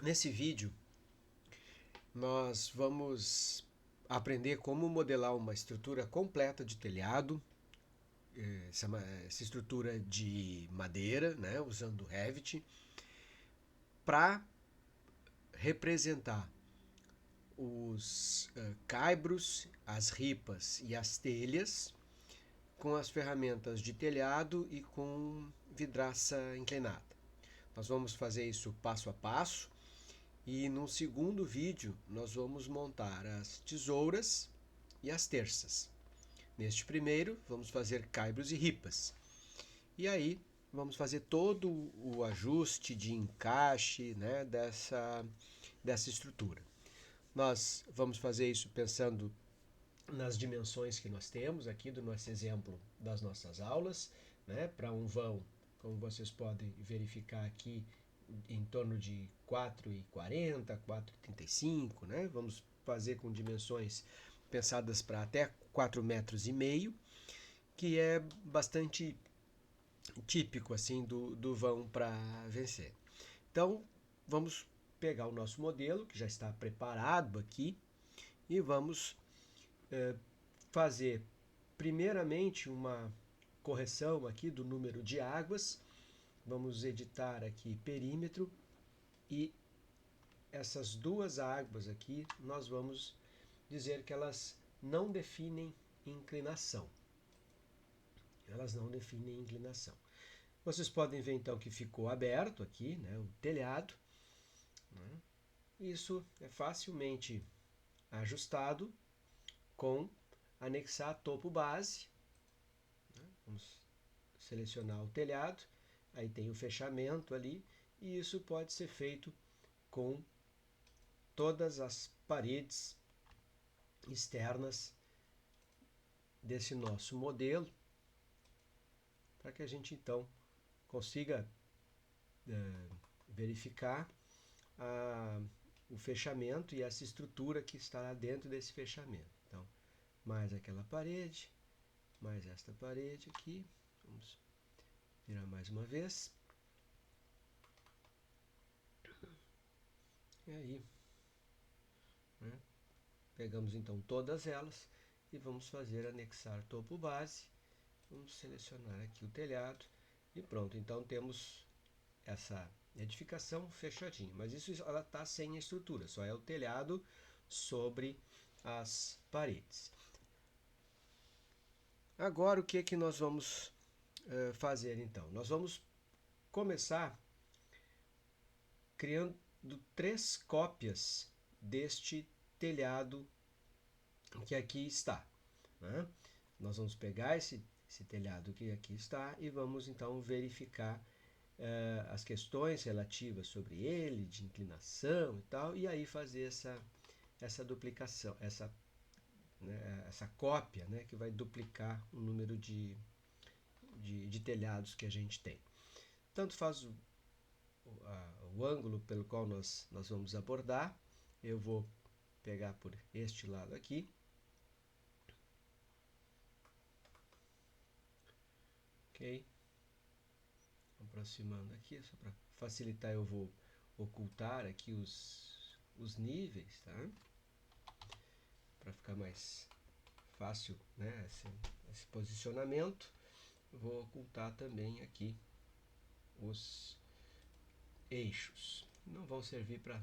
Nesse vídeo, nós vamos aprender como modelar uma estrutura completa de telhado, essa estrutura de madeira, né, usando Revit, para representar os caibros, as ripas e as telhas com as ferramentas de telhado e com vidraça inclinada. Nós vamos fazer isso passo a passo e no segundo vídeo nós vamos montar as tesouras e as terças. Neste primeiro vamos fazer caibros e ripas. E aí vamos fazer todo o ajuste de encaixe, né, dessa estrutura. Nós vamos fazer isso pensando nas dimensões que nós temos aqui do nosso exemplo das nossas aulas, né? Para um vão, como vocês podem verificar aqui, em torno de 4,40, 4,35, né? Vamos fazer com dimensões pensadas para até 4,5 metros, que é bastante típico assim do vão para vencer. Então, vamos pegar o nosso modelo, que já está preparado aqui, e vamos fazer primeiramente uma correção aqui do número de águas. Vamos editar aqui perímetro e essas duas águas aqui nós vamos dizer que elas não definem inclinação. Elas não definem inclinação. Vocês podem ver então que ficou aberto aqui, né, o telhado. Isso é facilmente ajustado com anexar topo base. Vamos selecionar o telhado, aí tem o fechamento ali, e isso pode ser feito com todas as paredes externas desse nosso modelo, para que a gente então consiga verificar o fechamento e essa estrutura que está dentro desse fechamento. Então, mais aquela parede, mais esta parede aqui, vamos virar mais uma vez. E aí, né, pegamos então todas elas e vamos fazer anexar topo base. Vamos selecionar aqui o telhado e pronto. Então temos essa edificação fechadinha, mas isso ela está sem a estrutura, só é o telhado sobre as paredes. Agora o que é que nós vamos fazer então? Nós vamos começar criando 3 cópias deste telhado que aqui está, né? Nós vamos pegar esse telhado que aqui está e vamos então verificar as questões relativas sobre ele, de inclinação e tal, e aí fazer essa duplicação, essa cópia, né, que vai duplicar o número de telhados que a gente tem. Tanto faz o ângulo pelo qual nós vamos abordar. Eu vou pegar por este lado aqui. Ok. Aproximando aqui, só para facilitar eu vou ocultar aqui os níveis, tá? Para ficar mais fácil, né, esse posicionamento. Eu vou ocultar também aqui os eixos. Não vão servir para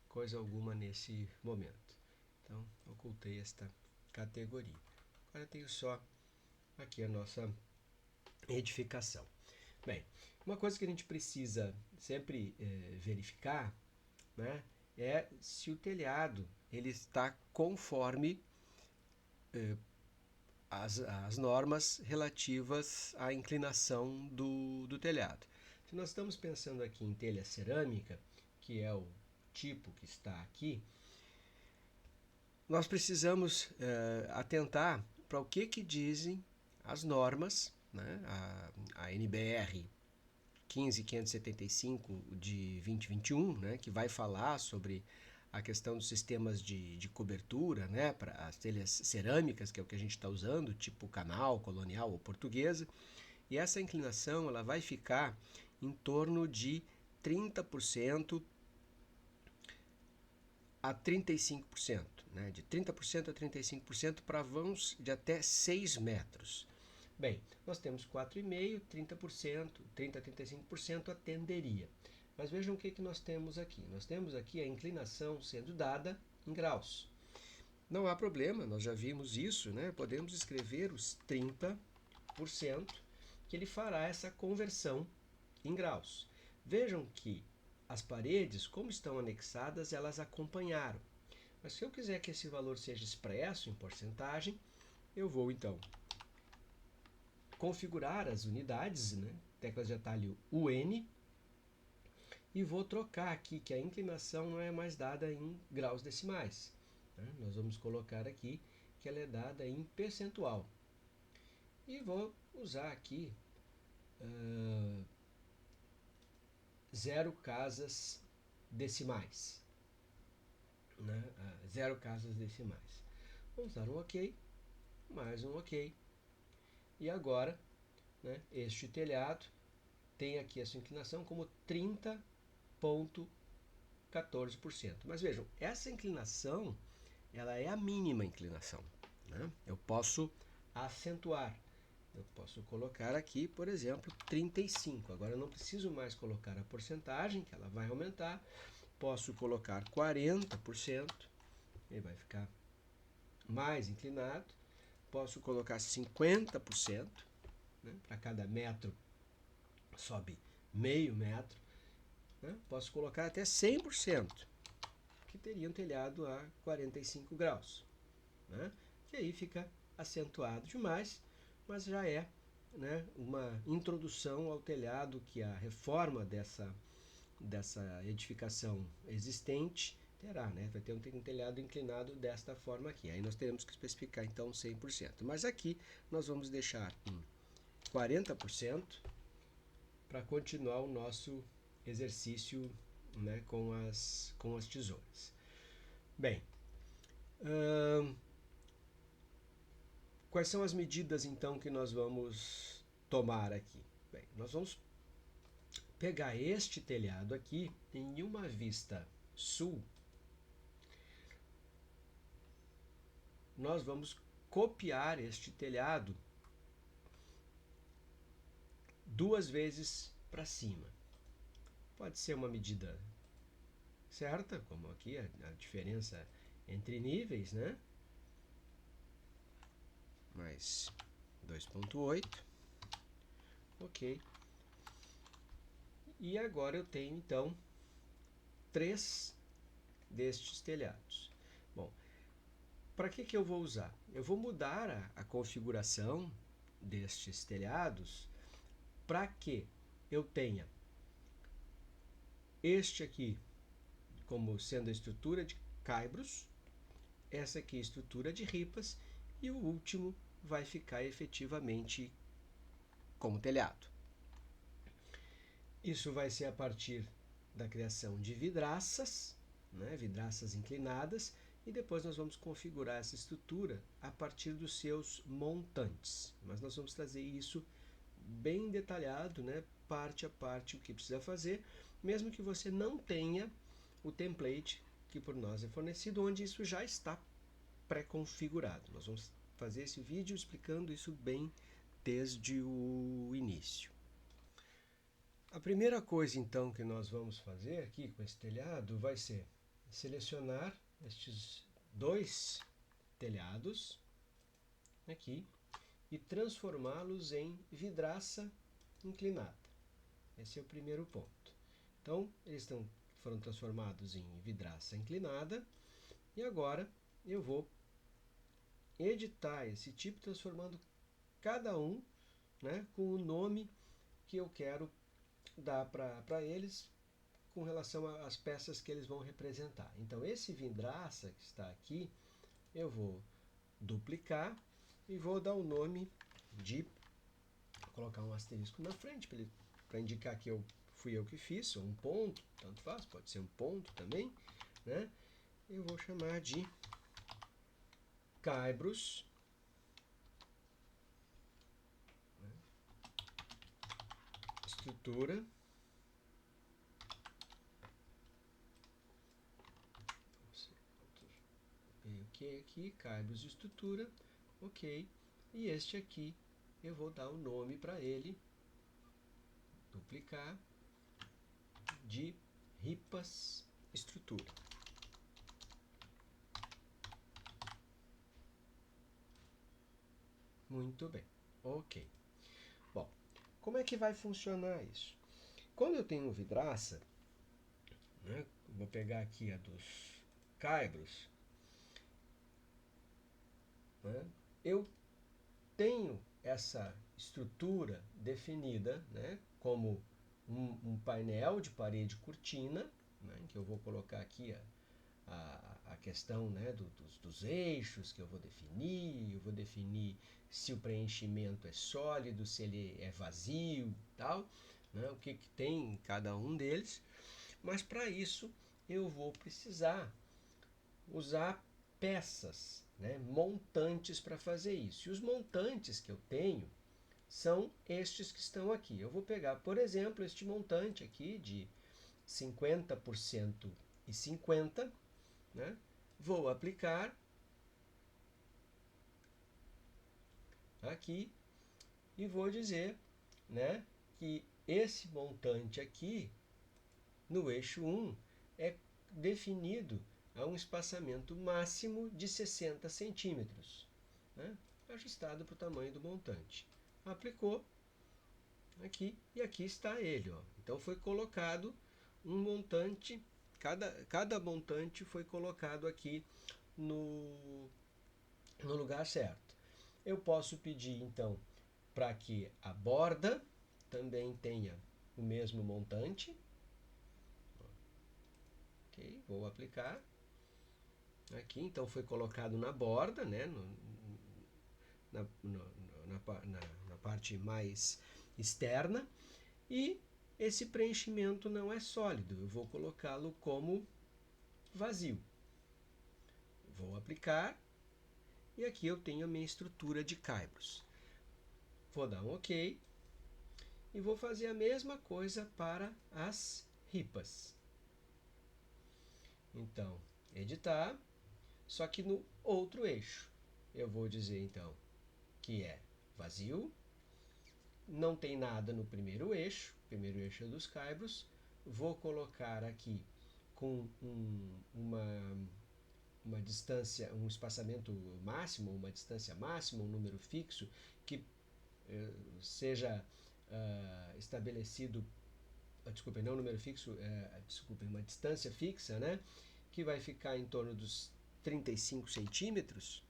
coisa alguma nesse momento. Então, ocultei esta categoria. Agora eu tenho só aqui a nossa edificação. Bem, uma coisa que a gente precisa sempre verificar, né, é se o telhado ele está conforme as normas relativas à inclinação do telhado. Se nós estamos pensando aqui em telha cerâmica, que é o tipo que está aqui, nós precisamos atentar para o que dizem as normas, né? A NBR 15575 de 2021, né, que vai falar sobre a questão dos sistemas de cobertura, né, para as telhas cerâmicas, que é o que a gente está usando, tipo canal, colonial ou portuguesa. E essa inclinação ela vai ficar em torno de 30% a 35%, né? De 30% a 35% para vãos de até 6 metros. Bem, nós temos 4,5%, 30%, 30% a 35% atenderia. Mas vejam o que nós temos aqui. Nós temos aqui a inclinação sendo dada em graus. Não há problema, nós já vimos isso, né? Podemos escrever os 30%, que ele fará essa conversão em graus. Vejam que as paredes, como estão anexadas, elas acompanharam. Mas se eu quiser que esse valor seja expresso em porcentagem, eu vou então configurar as unidades, né? Teclas de atalho UN, e vou trocar aqui que a inclinação não é mais dada em graus decimais. Né? Nós vamos colocar aqui que ela é dada em percentual. E vou usar aqui 0 casas decimais. Né? 0 casas decimais. Vamos dar um OK, mais um OK. E agora, né, este telhado tem aqui a sua inclinação como 30,14%. Mas vejam, essa inclinação ela é a mínima inclinação. Né? Eu posso acentuar. Eu posso colocar aqui, por exemplo, 35. Agora eu não preciso mais colocar a porcentagem, que ela vai aumentar. Posso colocar 40%, ele vai ficar mais inclinado. Posso colocar 50%, né? Para cada metro sobe meio metro. Né? Posso colocar até 100%, que teria um telhado a 45 graus. Né? Que aí fica acentuado demais, mas já é, né, uma introdução ao telhado que a reforma dessa edificação existente terá, né? Vai ter um telhado inclinado desta forma aqui. Aí nós teremos que especificar então 100%. Mas aqui nós vamos deixar em 40% para continuar o nosso exercício, né, com as tesouras. Bem, quais são as medidas então que nós vamos tomar aqui? Bem, nós vamos pegar este telhado aqui em uma vista sul. Nós vamos copiar este telhado 2 vezes para cima. Pode ser uma medida certa, como aqui a diferença entre níveis, né? Mais 2,8. Ok. E agora eu tenho então 3 destes telhados. Bom, para que eu vou usar? Eu vou mudar a configuração destes telhados para que eu tenha este aqui como sendo a estrutura de caibros, essa aqui a estrutura de ripas e o último vai ficar efetivamente como telhado. Isso vai ser a partir da criação de vidraças, né, vidraças inclinadas, e depois nós vamos configurar essa estrutura a partir dos seus montantes. Mas nós vamos trazer isso bem detalhado, né, parte a parte, o que precisa fazer, mesmo que você não tenha o template que por nós é fornecido, onde isso já está pré-configurado. Nós vamos fazer esse vídeo explicando isso bem desde o início. A primeira coisa então que nós vamos fazer aqui com esse telhado vai ser selecionar estes 2 telhados aqui e transformá-los em vidraça inclinada. Esse é o primeiro ponto. Então, eles foram transformados em vidraça inclinada e agora eu vou editar esse tipo, transformando cada um, né, com o nome que eu quero dar para eles com relação às peças que eles vão representar. Então, esse vidraça que está aqui, eu vou duplicar e vou dar o nome de, vou colocar um asterisco na frente para indicar que fui eu que fiz, ou um ponto, tanto faz, pode ser um ponto também, né? Eu vou chamar de caibros, né? Estrutura, ok aqui, caibros e estrutura, ok. E este aqui eu vou dar um nome para ele, duplicar, de ripas estrutura. Muito bem, ok. Bom, como é que vai funcionar isso? Quando eu tenho vidraça, né, vou pegar aqui a dos caibros, né, eu tenho essa estrutura definida, né, como um painel de parede cortina, né, que eu vou colocar aqui a questão, né, dos eixos que eu vou definir se o preenchimento é sólido, se ele é vazio, tal, né, o que tem em cada um deles. Mas para isso eu vou precisar usar peças, né, montantes para fazer isso. E os montantes que eu tenho são estes que estão aqui. Eu vou pegar, por exemplo, este montante aqui de 50% e 50%, né? Vou aplicar aqui e vou dizer, né, que esse montante aqui no eixo 1 é definido a um espaçamento máximo de 60 centímetros, né, ajustado para o tamanho do montante. Aplicou aqui e aqui está ele. Ó. Então foi colocado um montante, cada montante foi colocado aqui no lugar certo. Eu posso pedir então para que a borda também tenha o mesmo montante. Ok, vou aplicar. Aqui então foi colocado na borda, né, na parte mais externa. E esse preenchimento não é sólido, eu vou colocá-lo como vazio. Vou aplicar e aqui eu tenho a minha estrutura de caibros. Vou dar um OK e vou fazer a mesma coisa para as ripas. Então, editar, só que no outro eixo. Eu vou dizer então que é vazio, não tem nada no primeiro eixo é dos caibros. Vou colocar aqui com uma distância, um espaçamento máximo, uma distância máxima, um número fixo que seja estabelecido, desculpem, não um número fixo, desculpem, uma distância fixa, né, que vai ficar em torno dos 35 centímetros,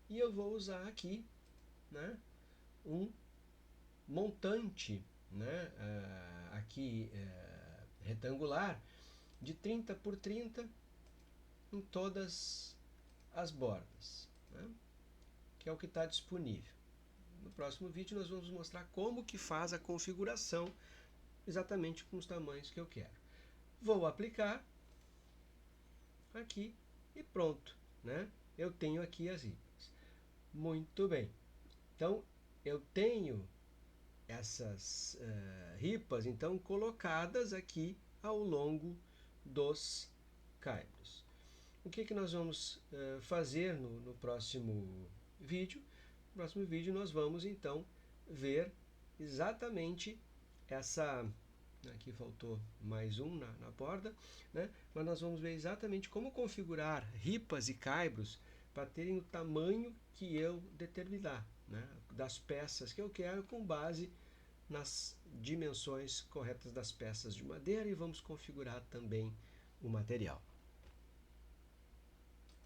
e eu vou usar aqui, né, um montante, né, aqui retangular de 30 por 30 em todas as bordas, né, que é o que está disponível. No próximo vídeo nós vamos mostrar como que faz a configuração exatamente com os tamanhos que eu quero. Vou aplicar aqui e pronto, né? Eu tenho aqui as ripas. Muito bem. Então, eu tenho essas ripas então colocadas aqui ao longo dos caibros. O que nós vamos fazer no próximo vídeo? No próximo vídeo nós vamos então ver exatamente essa... Aqui faltou mais um na borda, né? Mas nós vamos ver exatamente como configurar ripas e caibros para terem o tamanho que eu determinar, né, das peças que eu quero com base nas dimensões corretas das peças de madeira, e vamos configurar também o material.